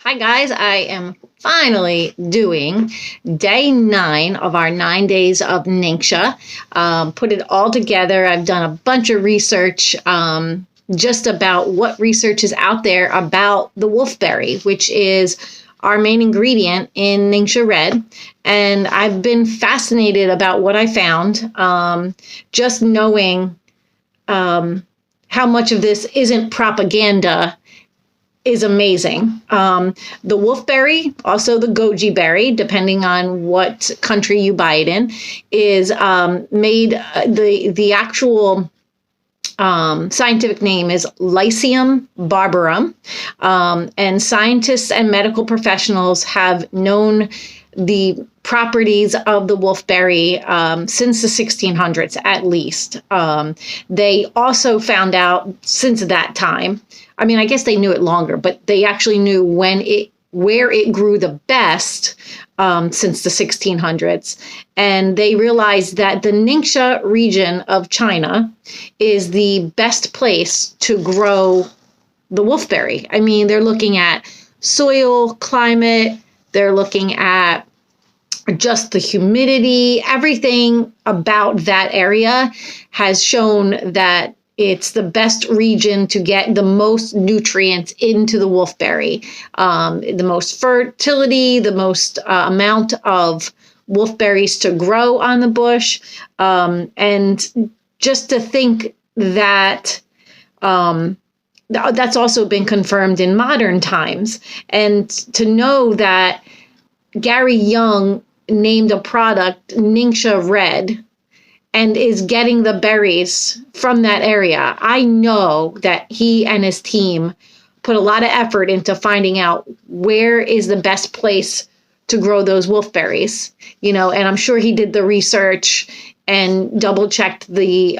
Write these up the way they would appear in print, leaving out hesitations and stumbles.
Hi guys, I am finally doing day 9 of our 9 days of Ningxia. Put it all together. I've done a bunch of research just about what research is out there about the wolfberry, which is our main ingredient in Ningxia Red. And I've been fascinated about what I found, just knowing how much of this isn't propaganda is amazing. The wolfberry, also the goji berry, depending on what country you buy it in, is made, the actual scientific name is Lycium barbarum. And scientists and medical professionals have known the properties of the wolfberry since the 1600s, at least. They also found out since that time, I mean, I guess they knew it longer, but they actually knew where it grew the best since the 1600s. And they realized that the Ningxia region of China is the best place to grow the wolfberry. I mean, they're looking at soil, climate, they're looking at just the humidity, everything about that area has shown that it's the best region to get the most nutrients into the wolfberry, the most fertility, the most amount of wolfberries to grow on the bush. And just to think that that's also been confirmed in modern times. And to know that Gary Young named a product Ningxia Red and is getting the berries from that area. I know that he and his team put a lot of effort into finding out where is the best place to grow those wolfberries, and I'm sure he did the research and double checked the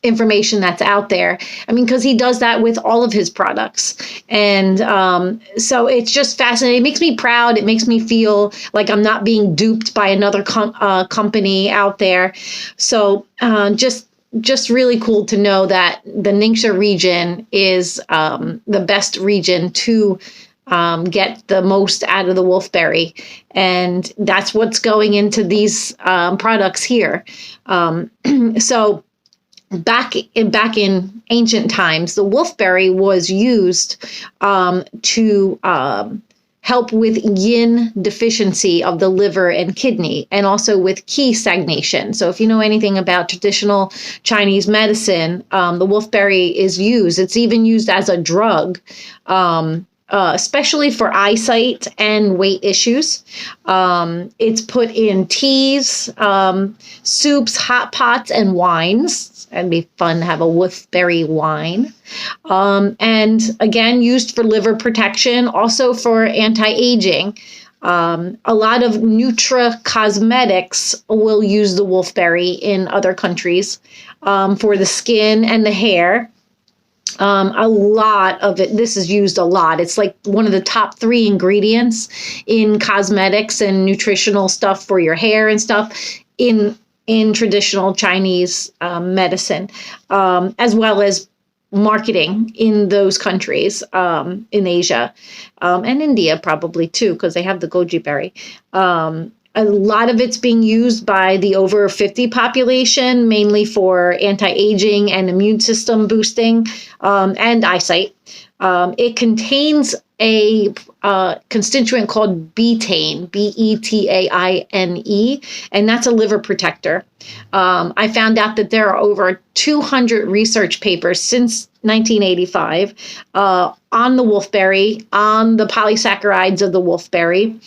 information that's out there. I mean, because he does that with all of his products. And so it's just fascinating. It makes me proud. It makes me feel like I'm not being duped by another company out there. So just really cool to know that the Ningxia region is the best region to get the most out of the wolfberry. And that's what's going into these products here. So Back in ancient times, the wolfberry was used to help with yin deficiency of the liver and kidney, and also with qi stagnation. So if you know anything about traditional Chinese medicine, the wolfberry is used. It's even used as a drug, especially for eyesight and weight issues. It's put in teas, soups, hot pots, and wines. It'd be fun to have a wolfberry wine. And again, used for liver protection, also for anti-aging. A lot of nutra-cosmetics will use the wolfberry in other countries for the skin and the hair. A lot of it, this is used a lot. It's like one of the top 3 ingredients in cosmetics and nutritional stuff for your hair and stuff in traditional Chinese medicine, as well as marketing in those countries, in Asia, and India probably too, because they have the goji berry. A lot of it's being used by the over 50 population, mainly for anti-aging and immune system boosting, and eyesight. It contains a constituent called betaine, betaine, and that's a liver protector. I found out that there are over 200 research papers since 1985 on the wolfberry, on the polysaccharides of the wolfberry.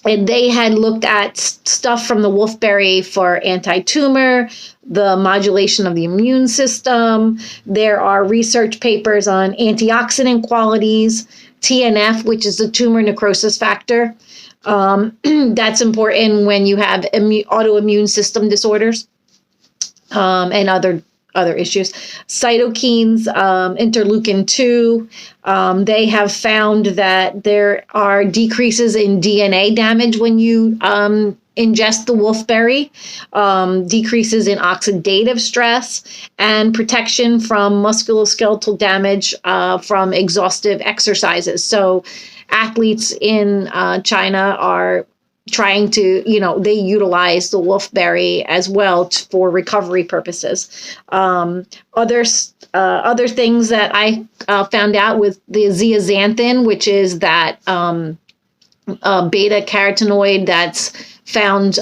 And they had looked at stuff from the wolfberry for anti-tumor, the modulation of the immune system. There are research papers on antioxidant qualities, TNF, which is the tumor necrosis factor. That's important when you have autoimmune system disorders and other issues. Cytokines, interleukin 2. They have found that there are decreases in DNA damage when you ingest the wolfberry, decreases in oxidative stress, and protection from musculoskeletal damage from exhaustive exercises. So athletes in China are trying to, they utilize the wolfberry as well for recovery purposes. Other things that I found out with the zeaxanthin, which is that beta carotenoid that's found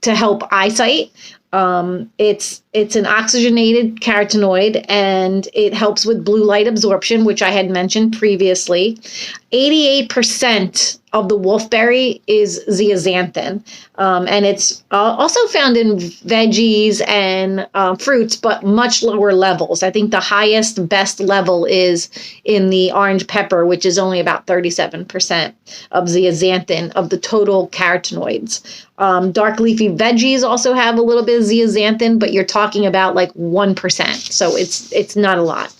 to help eyesight. It's an oxygenated carotenoid, and it helps with blue light absorption, which I had mentioned previously. 88% of the wolfberry is zeaxanthin, and it's also found in veggies and fruits, but much lower levels. I think the highest, best level is in the orange pepper, which is only about 37% of zeaxanthin of the total carotenoids. Dark leafy veggies also have a little bit of zeaxanthin, but you're talking about like 1%, so it's not a lot.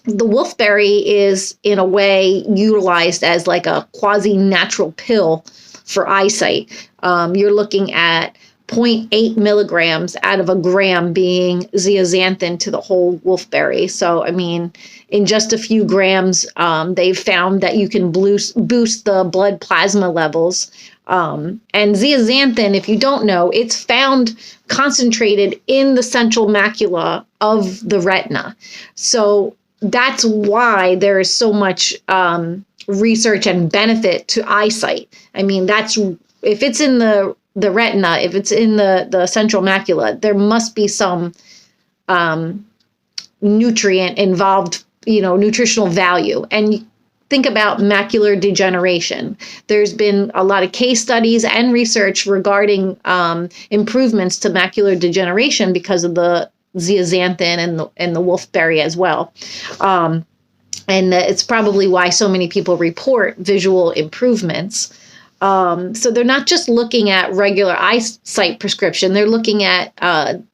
The wolfberry is, in a way, utilized as like a quasi-natural pill for eyesight. You're looking at 0.8 milligrams out of a gram being zeaxanthin to the whole wolfberry. So, I mean, in just a few grams, they've found that you can boost the blood plasma levels. And zeaxanthin, if you don't know, it's found concentrated in the central macula of the retina. So that's why there is so much research and benefit to eyesight. I mean, if it's in the retina, if it's in the central macula, there must be some nutrient involved, nutritional value. And think about macular degeneration. There's been a lot of case studies and research regarding improvements to macular degeneration because of the zeaxanthin and the wolfberry as well. And it's probably why so many people report visual improvements. So they're not just looking at regular eyesight prescription, they're looking at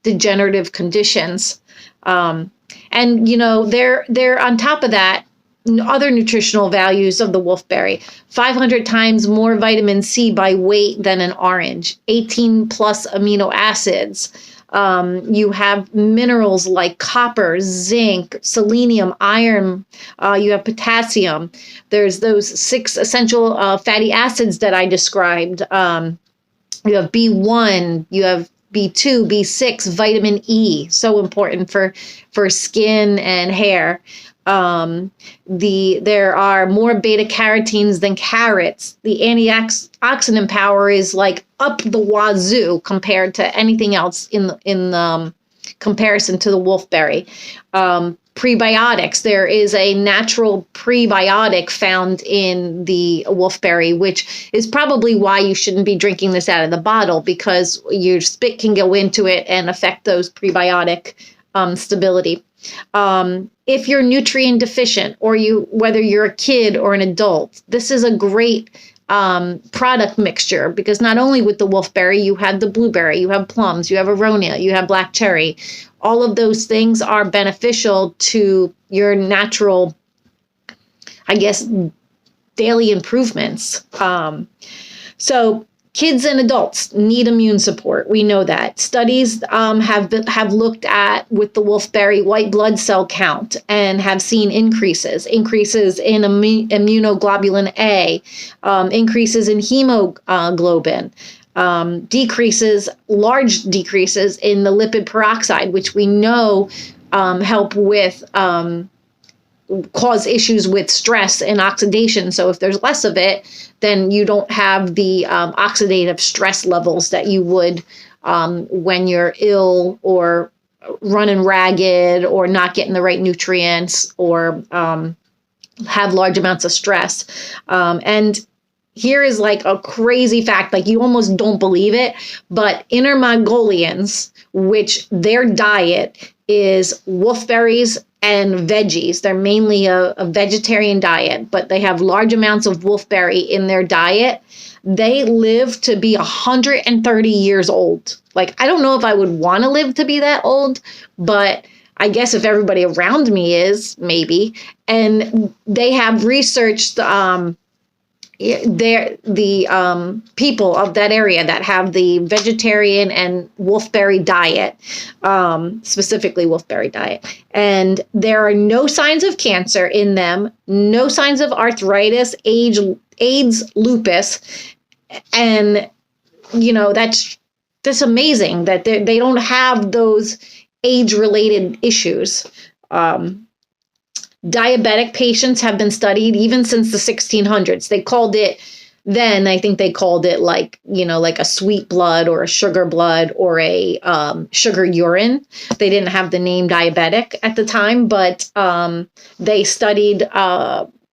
degenerative conditions. And, they're on top of that, other nutritional values of the wolfberry: 500 times more vitamin C by weight than an orange, 18 plus amino acids. You have minerals like copper, zinc, selenium, iron. You have potassium. There's those 6 essential fatty acids that I described. You have B1, you have B2, B6, vitamin E, so important for skin and hair. There are more beta carotenes than carrots. The antioxidant power is like up the wazoo compared to anything else in comparison to the wolfberry. Prebiotics. There is a natural prebiotic found in the wolfberry, which is probably why you shouldn't be drinking this out of the bottle, because your spit can go into it and affect those prebiotic stability. If you're nutrient deficient, or whether you're a kid or an adult, this is a great product mixture, because not only with the wolfberry, you have the blueberry, you have plums, you have aronia, you have black cherry. All of those things are beneficial to your natural, I guess, daily improvements. So kids and adults need immune support. We know that. Studies have looked at, with the wolfberry, white blood cell count, and have seen increases in immunoglobulin A, increases in hemoglobin, large decreases in the lipid peroxide, which we know help with cause issues with stress and oxidation. So if there's less of it, then you don't have the oxidative stress levels that you would when you're ill or running ragged or not getting the right nutrients or have large amounts of stress. And here is like a crazy fact, like you almost don't believe it, but Inner Mongolians, which their diet is wolfberries and veggies. They're mainly a vegetarian diet, but they have large amounts of wolfberry in their diet. They live to be 130 years old. Like, I don't know if I would want to live to be that old, but I guess if everybody around me is, maybe. And they have researched they're the people of that area that have the vegetarian and wolfberry diet, specifically wolfberry diet, and there are no signs of cancer in them, no signs of arthritis, AIDS, lupus, and that's amazing that they don't have those age-related issues. Diabetic patients have been studied even since the 1600s. They called it then, I think they called it like a sweet blood or a sugar blood or a sugar urine. They didn't have the name diabetic at the time, but they studied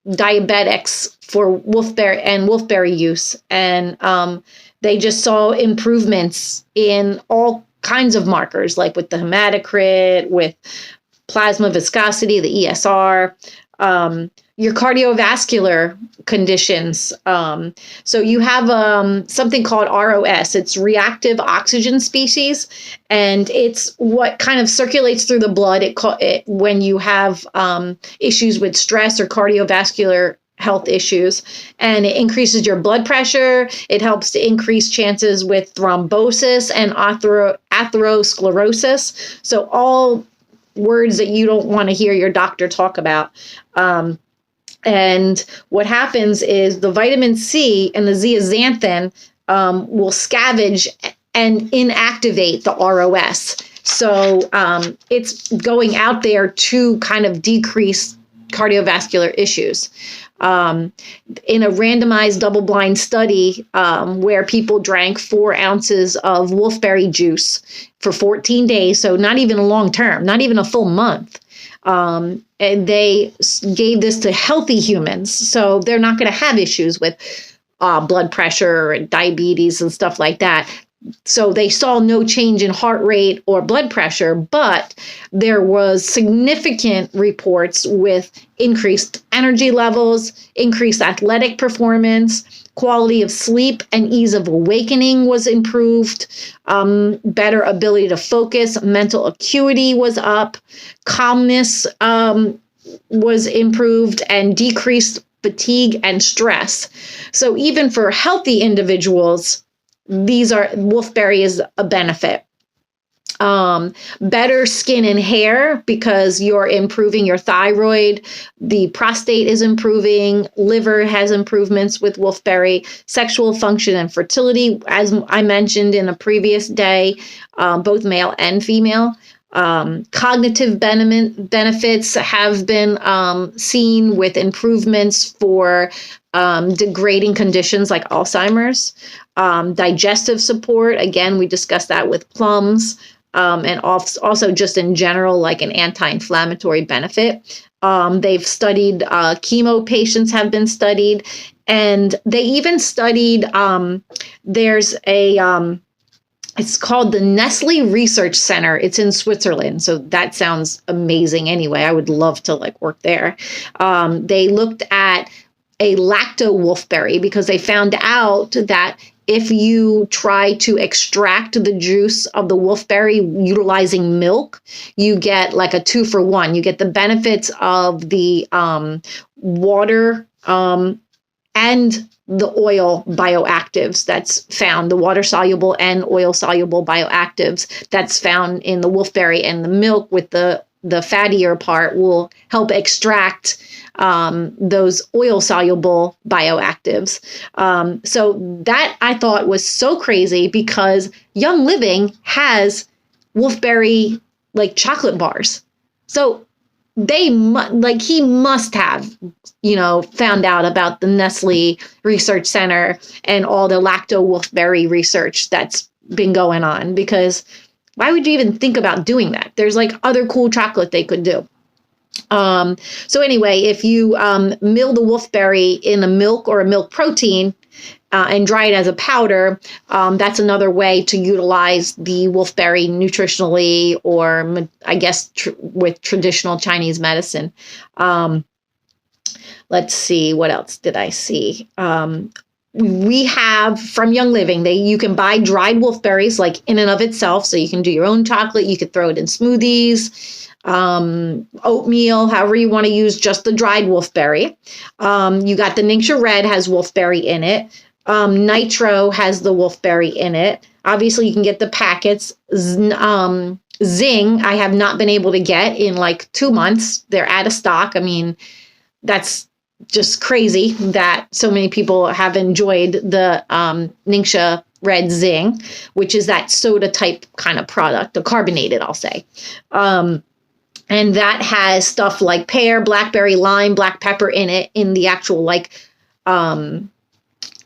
diabetics for wolfberry use, and they just saw improvements in all kinds of markers, like with the hematocrit, with plasma viscosity, the ESR, your cardiovascular conditions. So you have something called ROS. It's reactive oxygen species, and it's what kind of circulates through the blood. When you have issues with stress or cardiovascular health issues, and it increases your blood pressure. It helps to increase chances with thrombosis and atherosclerosis. So all words that you don't want to hear your doctor talk about. And what happens is the vitamin C and the zeaxanthin will scavenge and inactivate the ROS. So it's going out there to kind of decrease cardiovascular issues. In a randomized double-blind study where people drank 4 ounces of wolfberry juice for 14 days, so not even a long term, not even a full month, and they gave this to healthy humans, so they're not going to have issues with blood pressure and diabetes and stuff like that. So they saw no change in heart rate or blood pressure, but there was significant reports with increased energy levels, increased athletic performance, quality of sleep and ease of awakening was improved, better ability to focus, mental acuity was up, calmness was improved, and decreased fatigue and stress. So even for healthy individuals, wolfberry is a benefit. Better skin and hair because you're improving your thyroid, the prostate is improving, liver has improvements with wolfberry, sexual function and fertility, as I mentioned in a previous day, both male and female. Cognitive benefits have been seen with improvements for degrading conditions like Alzheimer's. Digestive support, again, we discussed that with plums, and also just in general, like an anti-inflammatory benefit. They've studied, chemo patients have been studied, and they even studied, there's a, it's called the Nestle Research Center. It's in Switzerland. So that sounds amazing anyway. I would love to work there. They looked at a lacto-wolfberry because they found out that if you try to extract the juice of the wolfberry utilizing milk, you get like a 2-for-1. You get the benefits of the water and the oil bioactives that's found, the water-soluble and oil-soluble bioactives that's found in the wolfberry, and the milk with the fattier part will help extract those oil-soluble bioactives. So that I thought was so crazy because Young Living has wolfberry chocolate bars. So he must have, found out about the Nestle Research Center and all the lacto-wolfberry research that's been going on, because why would you even think about doing that? There's other cool chocolate they could do. So anyway, if you mill the wolfberry in a milk or a milk protein and dry it as a powder, that's another way to utilize the wolfberry nutritionally, or I guess with traditional Chinese medicine. Let's see, what else did I see? we have from Young Living, you can buy dried wolfberries like in and of itself. So you can do your own chocolate. You could throw it in smoothies, oatmeal, however you want to use just the dried wolfberry. You got the Ningxia Red has wolfberry in it. Nitro has the wolfberry in it. Obviously, you can get the packets. Zing, I have not been able to get in like 2 months. They're out of stock. I mean, that's just crazy that so many people have enjoyed the Ningxia Red Zing, which is that soda type kind of product, a carbonated, I'll say. And that has stuff like pear, blackberry, lime, black pepper in it, in the actual like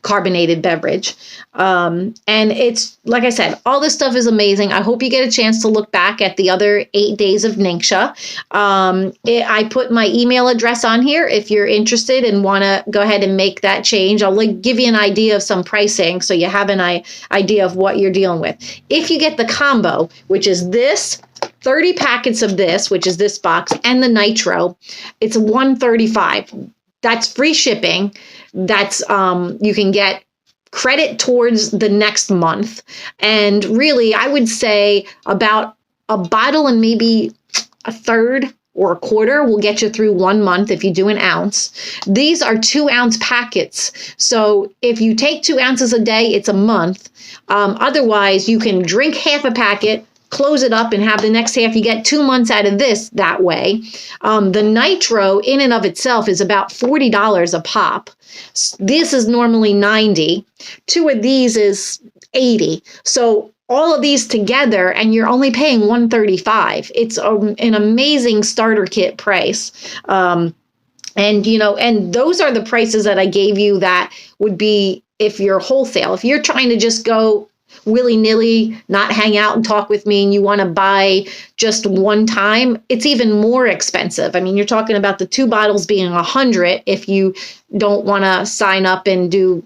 carbonated beverage. And it's, like I said, all this stuff is amazing. I hope you get a chance to look back at the other 8 days of Ningxia. I put my email address on here if you're interested and want to go ahead and make that change. I'll give you an idea of some pricing so you have an idea of what you're dealing with. If you get the combo, which is this 30 packets of this, which is this box, and the nitro, it's $135. That's free shipping. That's you can get credit towards the next month. And really, I would say about a bottle and maybe a third or a quarter will get you through 1 month if you do an ounce. These are 2-ounce packets. So if you take 2 ounces a day, it's a month. Otherwise, you can drink half a packet, close it up, and have the next half. You get 2 months out of this that way. The nitro in and of itself is about $40 a pop. This is normally $90. 2 of these is $80. So all of these together, and you're only paying $135. It's an amazing starter kit price. And those are the prices that I gave you that would be if you're wholesale. If you're trying to just go willy-nilly, not hang out and talk with me, and you want to buy just one time, it's even more expensive. I mean, you're talking about the 2 bottles being $100 if you don't want to sign up and do,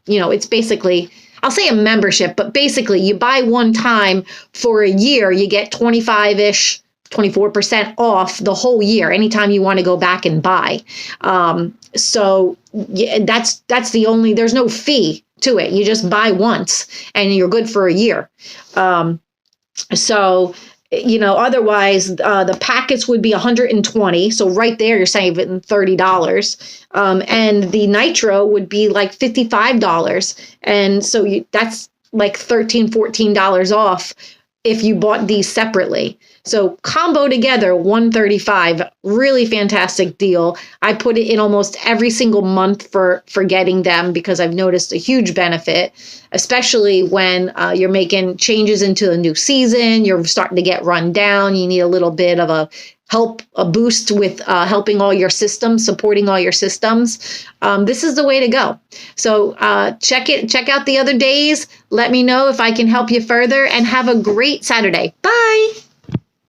it's basically, I'll say a membership, but basically you buy one time for a year, you get 25-ish, 24% off the whole year, anytime you want to go back and buy. So yeah, that's the only, there's no fee to it. You just buy once and you're good for a year. Otherwise the packets would be $120. So right there, you're saving $30. And the nitro would be like $55. And so that's like $13, $14 off if you bought these separately. So combo together, $135, really fantastic deal. I put it in almost every single month for getting them because I've noticed a huge benefit, especially when you're making changes into a new season, you're starting to get run down, you need a little bit of a boost with helping all your systems, supporting all your systems. This is the way to go. So check out the other days. Let me know if I can help you further, and have a great Saturday. Bye.